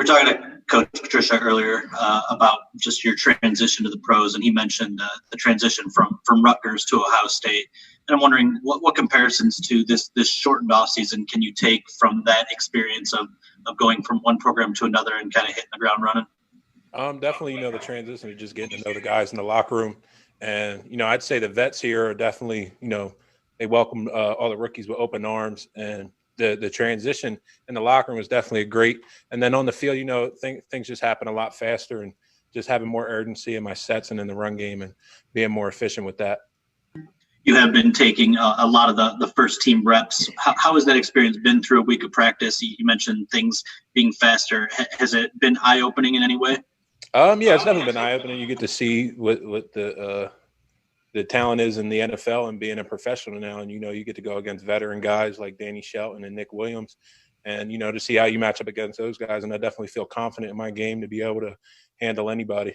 talking to Coach Patricia earlier about just your transition to the pros, and he mentioned the transition from Rutgers to Ohio State. And I'm wondering what comparisons to this shortened off season can you take from that experience of going from one program to another and kind of hitting the ground running? Definitely, the transition of just getting to know the guys in the locker room. And, I'd say the vets here are definitely, they welcome all the rookies with open arms. And the transition in the locker room was definitely great. And then on the field, things just happen a lot faster, and just having more urgency in my sets and in the run game and being more efficient with that. You have been taking a lot of the first team reps. How has that experience been through a week of practice? You mentioned things being faster. Has it been eye-opening in any way? Yeah, it's definitely been eye-opening. You get to see what the talent is in the NFL and being a professional now. And, you get to go against veteran guys like Danny Shelton and Nick Williams and, to see how you match up against those guys. And I definitely feel confident in my game to be able to handle anybody.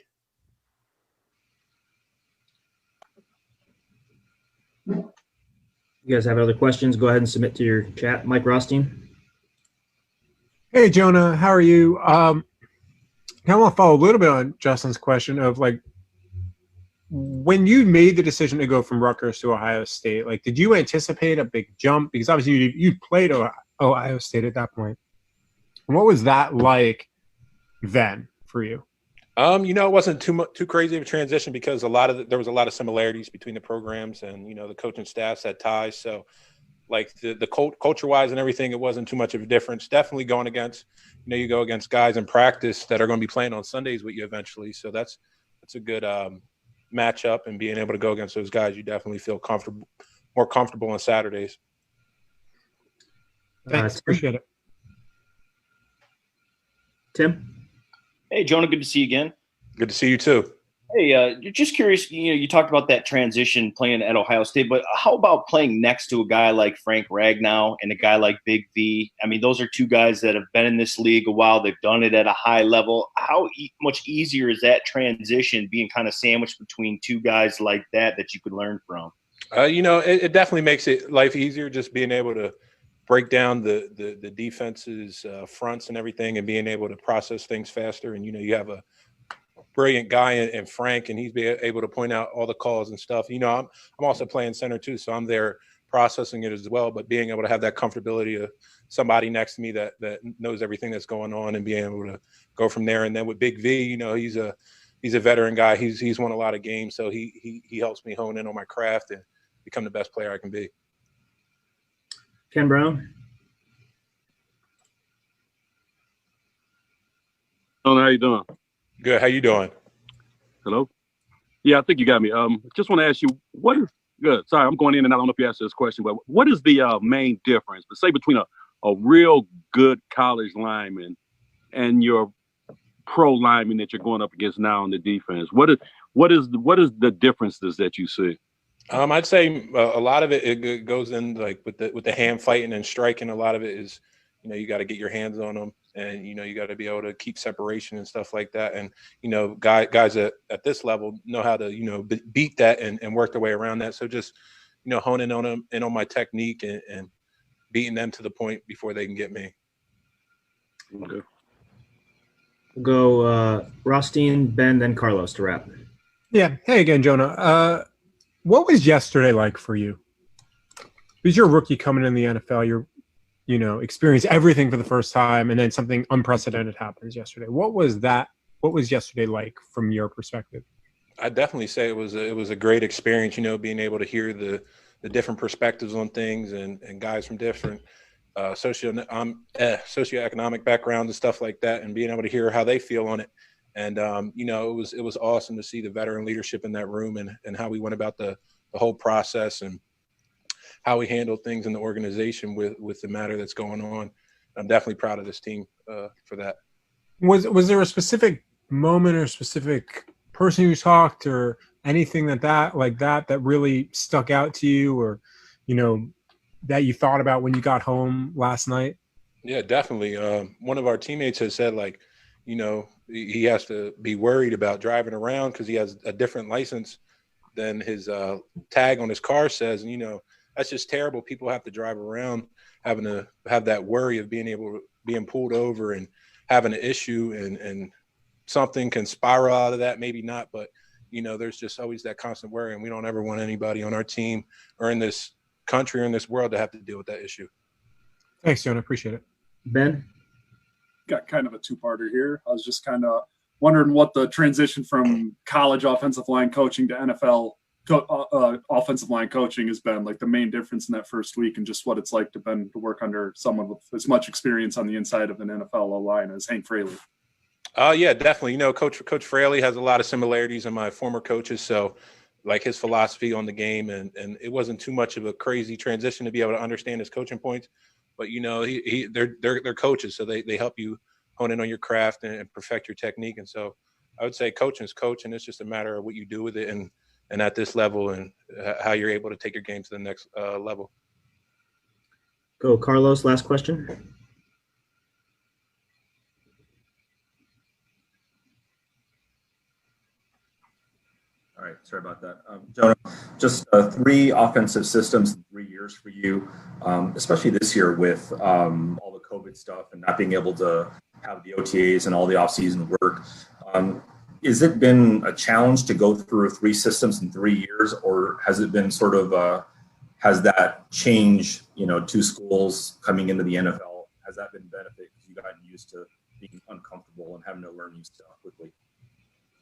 You guys have other questions? Go ahead and submit to your chat. Mike Rothstein. Hey, Jonah, how are you? I want to follow a little bit on Justin's question of when you made the decision to go from Rutgers to Ohio State, did you anticipate a big jump? Because obviously you played Ohio State at that point. And what was that like then for you? It wasn't too crazy of a transition because there was a lot of similarities between the programs, and the coaching staffs had ties. So, the culture-wise and everything, it wasn't too much of a difference. Definitely going against, you go against guys in practice that are going to be playing on Sundays with you eventually. So that's a good matchup, and being able to go against those guys, you definitely feel more comfortable on Saturdays. Thanks, appreciate it. Tim. Hey, Jonah, good to see you again. Good to see you too. Hey, just curious, you talked about that transition playing at Ohio State, but how about playing next to a guy like Frank Ragnow and a guy like Big V? I mean, those are two guys that have been in this league a while. They've done it at a high level. How much easier is that transition being kind of sandwiched between two guys like that you could learn from? It definitely makes life easier, just being able to break down the defense's fronts and everything, and being able to process things faster. And, you have a brilliant guy in Frank, and he's able to point out all the calls and stuff. I'm also playing center too, so I'm there processing it as well, but being able to have that comfortability of somebody next to me that knows everything that's going on, and being able to go from there. And then with Big V, he's a veteran guy. He's won a lot of games, so he helps me hone in on my craft and become the best player I can be. Ken Brown. How you doing? Good. How you doing? Hello? Yeah, I think you got me. Just want to ask you, what is good? Sorry, I'm going in and I don't know if you answered this question, but what is the main difference, say, between a real good college lineman and your pro lineman that you're going up against now in the defense? What is the differences that you see? I'd say a lot of it goes in with the hand fighting and striking. A lot of it is, you got to get your hands on them, and you got to be able to keep separation and stuff like that. And guys at this level know how to beat that and work their way around that. So just honing on them and on my technique and beating them to the point before they can get me. Okay. We'll go Rothstein, Ben, then Carlos to wrap. Yeah. Hey again, Jonah. What was yesterday like for you? Because you're a rookie coming in the NFL, you're experience everything for the first time, and then something unprecedented happens yesterday. What was that? What was yesterday like from your perspective? I'd definitely say it was a great experience, being able to hear the different perspectives on things and guys from different socioeconomic backgrounds and stuff like that, and being able to hear how they feel on it. And, it was awesome to see the veteran leadership in that room and how we went about the whole process and how we handled things in the organization with the matter that's going on. I'm definitely proud of this team for that. Was there a specific moment or specific person you talked or anything that really stuck out to you, or, that you thought about when you got home last night? Yeah, definitely. One of our teammates has said, he has to be worried about driving around because he has a different license than his tag on his car says. And, that's just terrible. People have to drive around having to have that worry of being pulled over and having an issue and something can spiral out of that, maybe not, but there's just always that constant worry, and we don't ever want anybody on our team or in this country or in this world to have to deal with that issue. Thanks, Jonah. Appreciate it. Ben? Got kind of a two-parter here. I was just kind of wondering what the transition from college offensive line coaching to NFL offensive line coaching has been, like the main difference in that first week, and just what it's like to work under someone with as much experience on the inside of an NFL line as Hank Fraley. Yeah, definitely. Coach Fraley has a lot of similarities in my former coaches. So like his philosophy on the game, and it wasn't too much of a crazy transition to be able to understand his coaching points, but they're coaches. So they help you hone in on your craft and perfect your technique. And so I would say coaching is coaching. It's just a matter of what you do with it and at this level and how you're able to take your game to the next level. Go, Carlos, last question. All right, sorry about that. Jonah, just 3 offensive systems in 3 years for you, especially this year with all the COVID stuff and not being able to have the OTAs and all the off-season work. Has it been a challenge to go through 3 systems in 3 years, or has it been sort of has that change, 2 schools coming into the NFL, has that been benefit because you gotten used to being uncomfortable and having to learn new stuff quickly?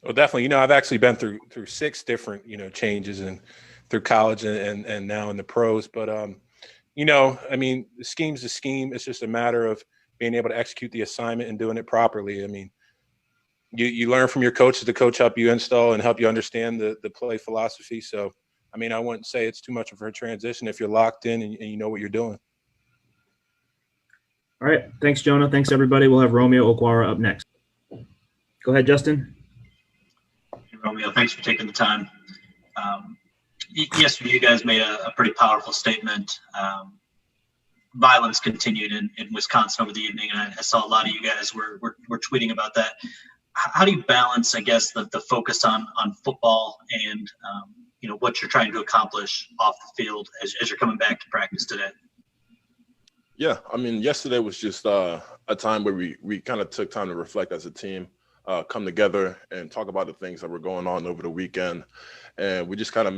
Well, definitely. I've actually been through 6 different, changes and through college and now in the pros. But, the scheme's a scheme. It's just a matter of being able to execute the assignment and doing it properly. You learn from your coaches. The coach help you install and help you understand the play philosophy. So, I wouldn't say it's too much of a transition if you're locked in and you know what you're doing. All right. Thanks, Jonah. Thanks, everybody. We'll have Romeo Okwara up next. Go ahead, Justin. Romeo, thanks for taking the time. Yesterday, you guys made a pretty powerful statement. Violence continued in Wisconsin over the evening, and I saw a lot of you guys were tweeting about that. How do you balance, I guess, the focus on football and what you're trying to accomplish off the field as you're coming back to practice today? Yeah, yesterday was just a time where we kind of took time to reflect as a team. Come together and talk about the things that were going on over the weekend, and we just kind of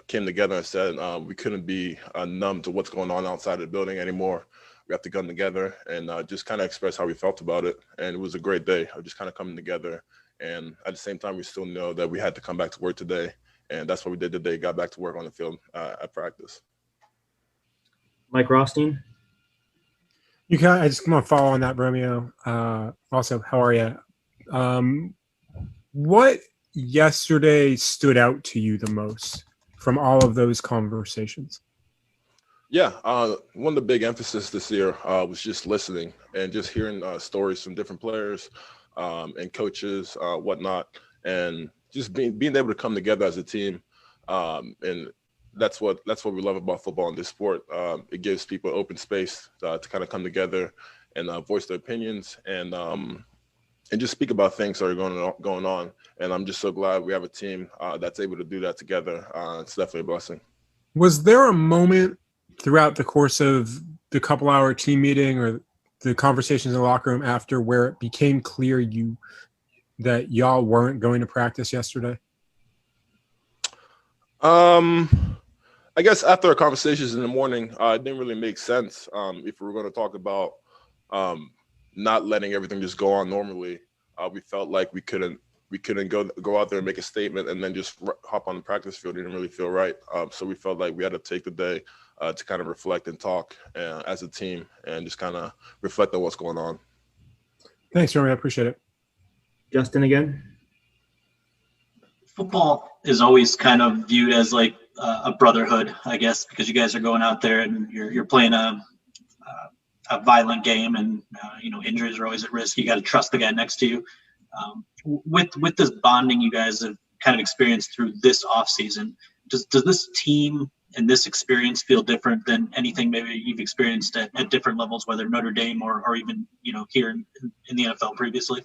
came together and said we couldn't be numb to what's going on outside of the building anymore. We have to come together and just kind of express how we felt about it, and it was a great day of just kind of coming together. And at the same time, we still know that we had to come back to work today, and that's what we did today. Got back to work on the field at practice. Mike Rothstein. I just want to follow on that, Romeo. Also, how are you? What yesterday stood out to you the most from all of those conversations? Yeah, one of the big emphasis this year was just listening and just hearing stories from different players and coaches, whatnot, and just being able to come together as a team. And that's what we love about football in this sport. It gives people open space to kind of come together and voice their opinions and just speak about things that are going on. And I'm just so glad we have a team that's able to do that together. It's definitely a blessing. Was there a moment throughout the course of the couple-hour team meeting or the conversations in the locker room after where it became clear that y'all weren't going to practice yesterday? I guess after our conversations in the morning, it didn't really make sense if we were going to talk about not letting everything just go on normally. We felt like we couldn't go out there and make a statement and then just hop on the practice field. It didn't really feel right. So we felt like we had to take the day to kind of reflect and talk as a team and just kind of reflect on what's going on. Thanks, Romeo. I appreciate it. Justin again. Football is always kind of viewed as like a brotherhood, I guess, because you guys are going out there and you're playing a violent game, and injuries are always at risk. You got to trust the guy next to you. With this bonding you guys have kind of experienced through this off season, does this team and this experience feel different than anything maybe you've experienced at different levels, whether Notre Dame or even here in the NFL previously?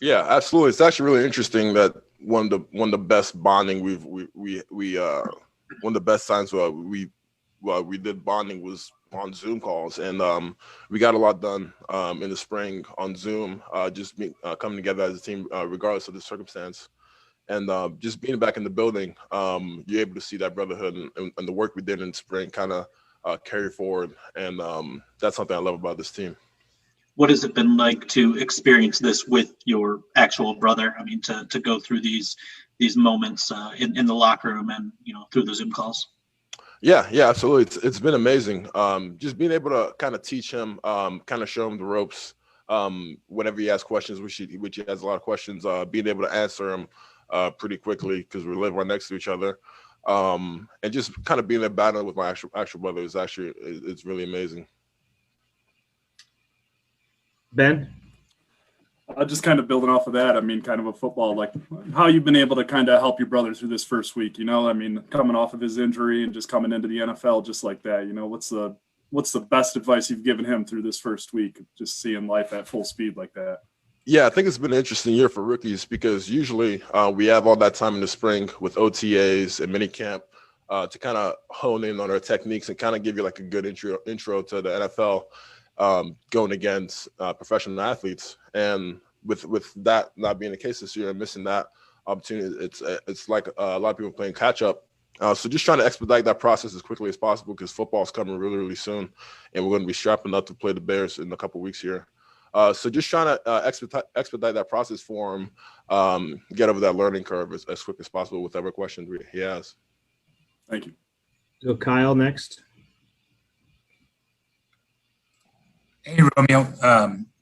Yeah, absolutely. It's actually really interesting that one of the best bonding one of the best times we did bonding was on Zoom calls, and we got a lot done in the spring on Zoom, coming together as a team, regardless of the circumstance. And just being back in the building, you're able to see that brotherhood and the work we did in spring kind of carry forward. And that's something I love about this team. What has it been like to experience this with your actual brother? I mean, to go through these moments in the locker room and, through the Zoom calls. Yeah, absolutely. It's been amazing. Just being able to kind of teach him, kind of show him the ropes. Whenever he has questions, which he has a lot of questions, being able to answer them pretty quickly because we live right next to each other. And just kind of being in battle with my actual brother it's really amazing. Ben? Just kind of building off of that, I mean, kind of a football, like how you've been able to kind of help your brother through this first week, I mean, coming off of his injury and just coming into the NFL just like that, what's the best advice you've given him through this first week, just seeing life at full speed like that? Yeah, I think it's been an interesting year for rookies because usually we have all that time in the spring with OTAs and minicamp to kind of hone in on our techniques and kind of give you like a good intro to the NFL. Going against professional athletes, and with that not being the case this year and missing that opportunity, it's like a lot of people playing catch up. So just trying to expedite that process as quickly as possible because football is coming really, really soon, and we're going to be strapping up to play the Bears in a couple weeks here. So just trying to expedite that process for him, get over that learning curve as quick as possible with whatever questions he has. Thank you. So Kyle next. Hey, Romeo.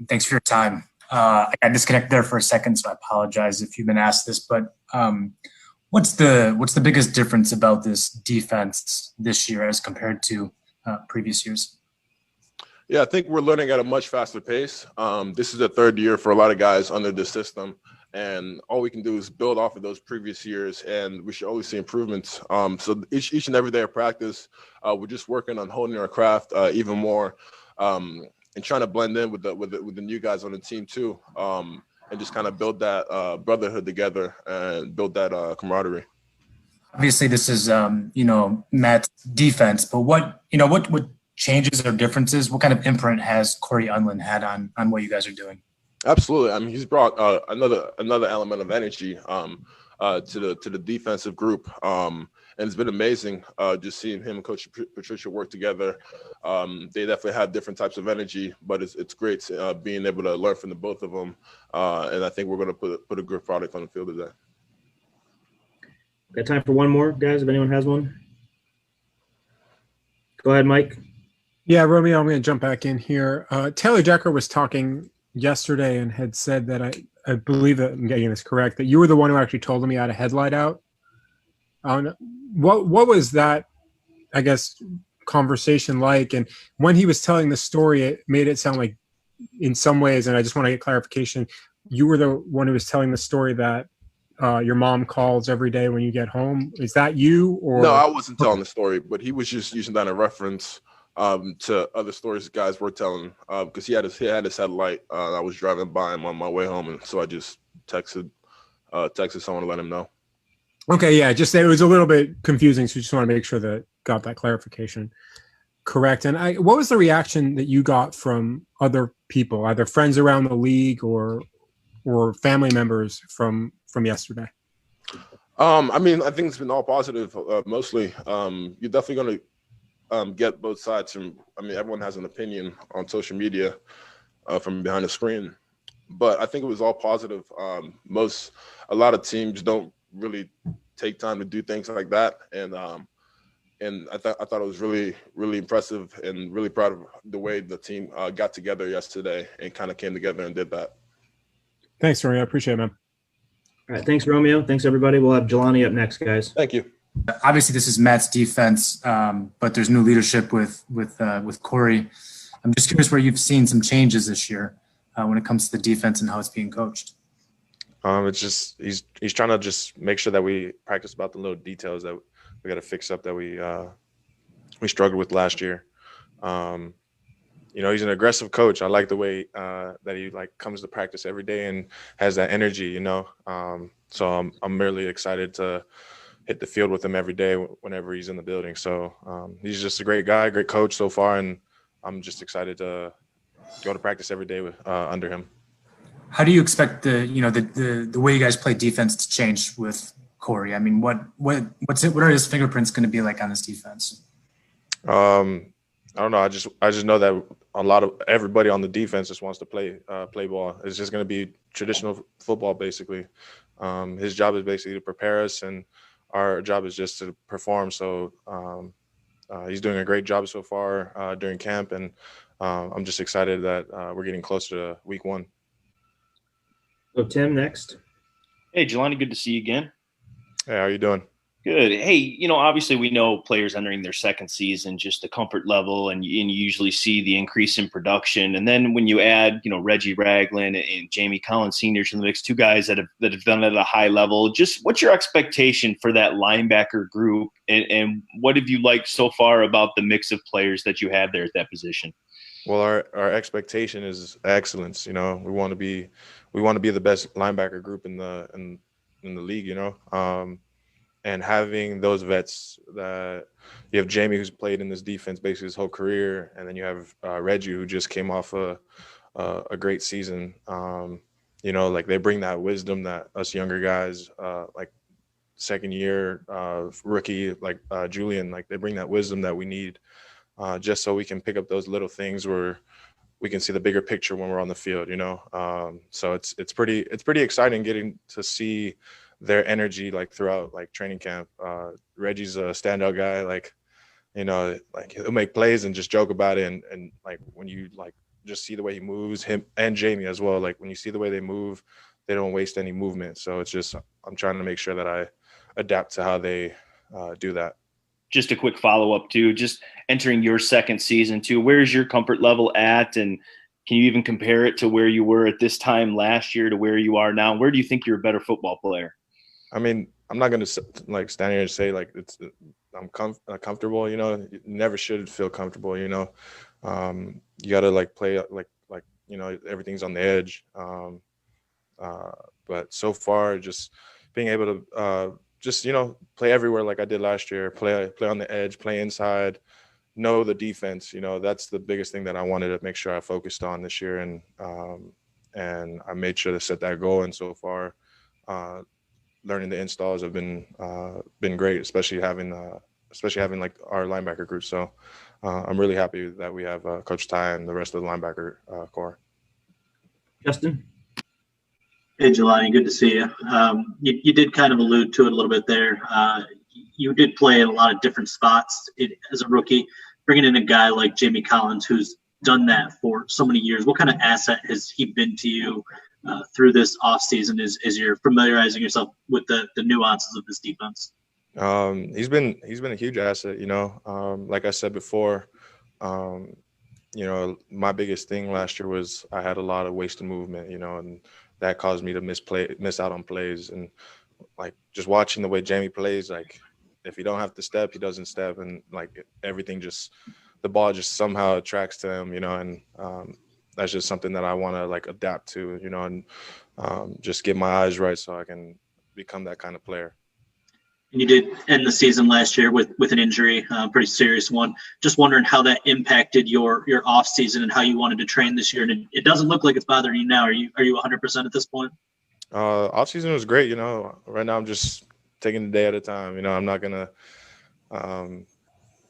Thanks for your time. I got disconnected there for a second, so I apologize if you've been asked this. But what's the biggest difference about this defense this year as compared to previous years? Yeah, I think we're learning at a much faster pace. This is the third year for a lot of guys under this system, and all we can do is build off of those previous years, and we should always see improvements. So each and every day of practice, we're just working on honing our craft even more. And trying to blend in with the new guys on the team too, and just kind of build that brotherhood together and build that camaraderie. Obviously, this is Matt's defense, but what changes or differences? What kind of imprint has Corey Unlin had on what you guys are doing? Absolutely. I mean, he's brought another element of energy to the defensive group. And it's been amazing just seeing him and Coach Patricia work together. They definitely have different types of energy, but it's great being able to learn from the both of them. And I think we're going to put a good product on the field today. Got time for one more, guys, if anyone has one. Go ahead, Mike. Yeah, Romeo, I'm going to jump back in here. Taylor Decker was talking yesterday and had said that I believe that I'm getting this correct, that you were the one who actually told him he had a headlight out. What was that, I guess, conversation like? And when he was telling the story, it made it sound like in some ways, and I just want to get clarification, you were the one who was telling the story that your mom calls every day when you get home. Is that you? Or no, I wasn't telling the story, but he was just using that in reference to other stories guys were telling because he had his headlight. I was driving by him on my way home, and so I just texted someone to let him know. Okay, yeah, just it was a little bit confusing, so just want to make sure that got that clarification correct. And what was the reaction that you got from other people, either friends around the league or family members from yesterday? I mean, I think it's been all positive, mostly. You're definitely going to get both sides from. I mean, everyone has an opinion on social media from behind the screen, but I think it was all positive. A lot of teams don't really take time to do things like that, and I thought it was really, really impressive and really proud of the way the team got together yesterday and kind of came together and did that. Thanks, Romeo. I appreciate it, man. All right, thanks, Romeo. Thanks, everybody. We'll have Jahlani up next, guys. Thank you. Obviously, this is Matt's defense, but there's new leadership with Corey. I'm just curious where you've seen some changes this year when it comes to the defense and how it's being coached. It's just he's trying to just make sure that we practice about the little details that we got to fix up that we struggled with last year. He's an aggressive coach. I like the way that he comes to practice every day and has that energy. So I'm really excited to hit the field with him every day whenever he's in the building. So he's just a great guy, great coach so far, and I'm just excited to go to practice every day under him. How do you expect the way you guys play defense to change with Corey? I mean, what are his fingerprints going to be like on this defense? I don't know. I just know that a lot of everybody on the defense just wants to play ball. It's just going to be traditional football, basically. His job is basically to prepare us, and our job is just to perform. So he's doing a great job so far during camp, and I'm just excited that we're getting closer to week 1. So Tim, next. Hey, Jahlani, good to see you again. Hey, how you doing? Good. Hey, obviously we know players entering their second season, just the comfort level, and you usually see the increase in production. And then when you add, Reggie Ragland and Jamie Collins seniors in the mix, 2 guys that have done it at a high level, just what's your expectation for that linebacker group? And what have you liked so far about the mix of players that you have there at that position? Well, our expectation is excellence. We want to be the best linebacker group in the league. And having those vets, that you have Jamie, who's played in this defense basically his whole career, and then you have Reggie, who just came off a great season. Like they bring that wisdom that us younger guys, like second year rookie, like Julian, like they bring that wisdom that we need, just so we can pick up those little things where we can see the bigger picture when we're on the field. So it's pretty exciting getting to see their energy like throughout like training camp. Reggie's a standout guy, like he'll make plays and just joke about it, and like when you like just see the way he moves, him and Jamie as well, like when you see the way they move, they don't waste any movement. So it's just, I'm trying to make sure that I adapt to how they do that. Just a quick follow-up too, just entering your second season too, where's your comfort level at, and can you even compare it to where you were at this time last year to where you are now? Where do you think you're a better football player? I mean, I'm not going to like stand here and say like I'm comfortable. You never should feel comfortable. You got to like play like everything's on the edge. But so far, just being able to just play everywhere like I did last year. Play on the edge, play inside, know the defense. That's the biggest thing that I wanted to make sure I focused on this year, and I made sure to set that goal. And so far, learning the installs have been great, especially having like our linebacker group. So I'm really happy that we have Coach Ty and the rest of the linebacker core. Justin. Hey, Jahlani, good to see you. You did kind of allude to it a little bit there. You did play in a lot of different spots as a rookie. Bringing in a guy like Jamie Collins, who's done that for so many years, what kind of asset has he been to you through this offseason as you're familiarizing yourself with the nuances of this defense? He's been a huge asset. Like I said before, my biggest thing last year was I had a lot of wasted movement, and that caused me to miss out on plays. And like just watching the way Jamie plays, like if he don't have to step, he doesn't step, and like everything the ball just somehow attracts to him, and that's just something that I want to like adapt to, and just get my eyes right so I can become that kind of player. And you did end the season last year with an injury, pretty serious one. Just wondering how that impacted your off season and how you wanted to train this year. And it doesn't look like it's bothering you now. Are you 100% at this point? Off season was great. Right now I'm just taking the day at a time. I'm not gonna, I'm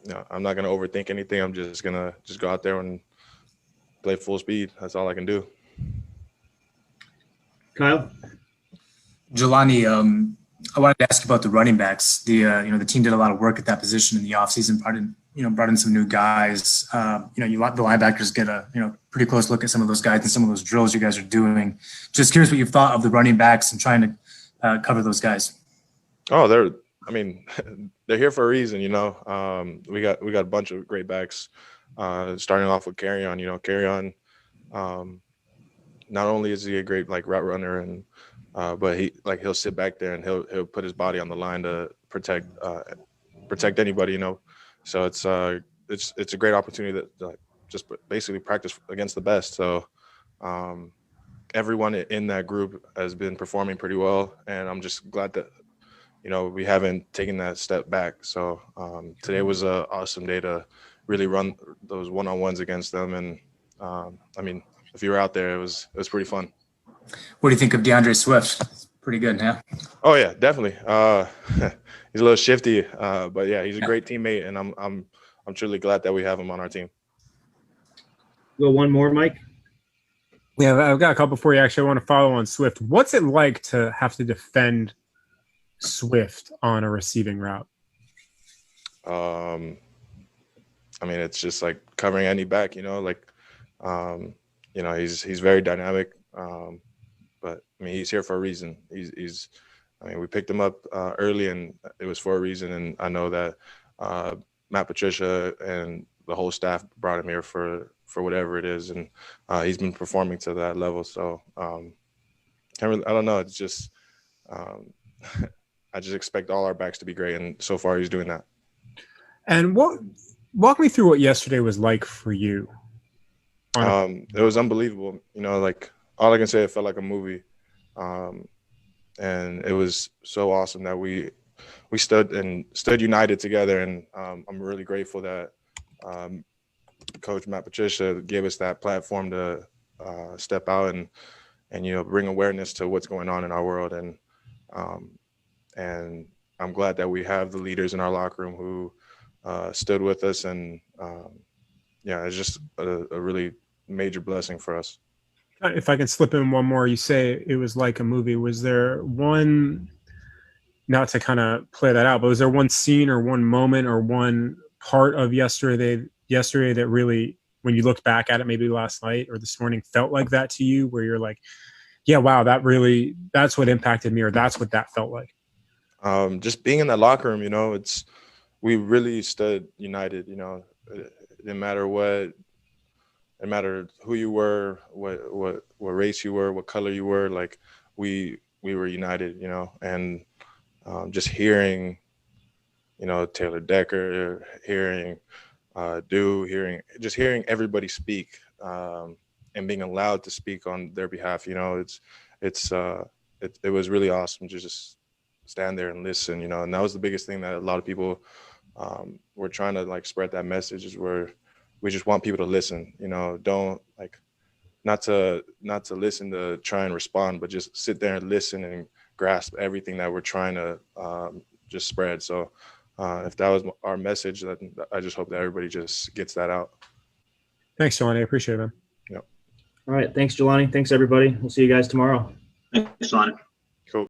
not gonna overthink anything. I'm just gonna go out there and play full speed. That's all I can do. Kyle. Jahlani, I wanted to ask you about the running backs. The team did a lot of work at that position in the offseason, brought in some new guys. You let the linebackers get a pretty close look at some of those guys and some of those drills you guys are doing. Just curious what you've thought of the running backs and trying to cover those guys. Oh, they're here for a reason. We got a bunch of great backs. Starting off with Carry-On. Carry-On, not only is he a great like route runner, and but he'll sit back there and he'll put his body on the line to protect anybody. So it's a great opportunity to just basically practice against the best. So everyone in that group has been performing pretty well, and I'm just glad that we haven't taken that step back. So today was an awesome day to really run those one-on-ones against them. And I mean, if you were out there, it was pretty fun. What do you think of DeAndre Swift? Pretty good, yeah. Oh yeah, definitely. He's a little shifty, but yeah, he's a great teammate, and I'm truly glad that we have him on our team. Go one more, Mike. Yeah, I've got a couple for you. Actually, I want to follow on Swift. What's it like to have to defend Swift on a receiving route? I mean, it's just like covering any back, he's very dynamic. But I mean, he's here for a reason. I mean, we picked him up early, and it was for a reason. And I know that Matt Patricia and the whole staff brought him here for whatever it is, and he's been performing to that level. So I don't know. It's just I just expect all our backs to be great, and so far he's doing that. And walk me through what yesterday was like for you. It was unbelievable. All I can say, it felt like a movie. And it was so awesome that we stood united together. And I'm really grateful that Coach Matt Patricia gave us that platform to step out and bring awareness to what's going on in our world. And I'm glad that we have the leaders in our locker room who stood with us. And it's just a really major blessing for us. If I can slip in one more, you say it was like a movie. Was there one, not to kind of play that out, but was there one scene or one moment or one part of yesterday that really, when you looked back at it, maybe last night or this morning, felt like that to you, where you're like, yeah, wow, that's what impacted me, or that's what that felt like? Just being in that locker room, we really stood united. It didn't matter what. No matter who you were, what race you were, what color you were, like we were united, and just hearing, Taylor Decker, hearing hearing everybody speak, and being allowed to speak on their behalf, it was really awesome to just stand there and listen, and that was the biggest thing that a lot of people were trying to spread that message, is where we just want people to listen, don't not to listen to try and respond, but just sit there and listen and grasp everything that we're trying to just spread. So if that was our message, then I just hope that everybody just gets that out. Thanks, Jahlani. I appreciate it, man. Yep. All right. Thanks, Jahlani. Thanks, everybody. We'll see you guys tomorrow. Thanks, Jahlani.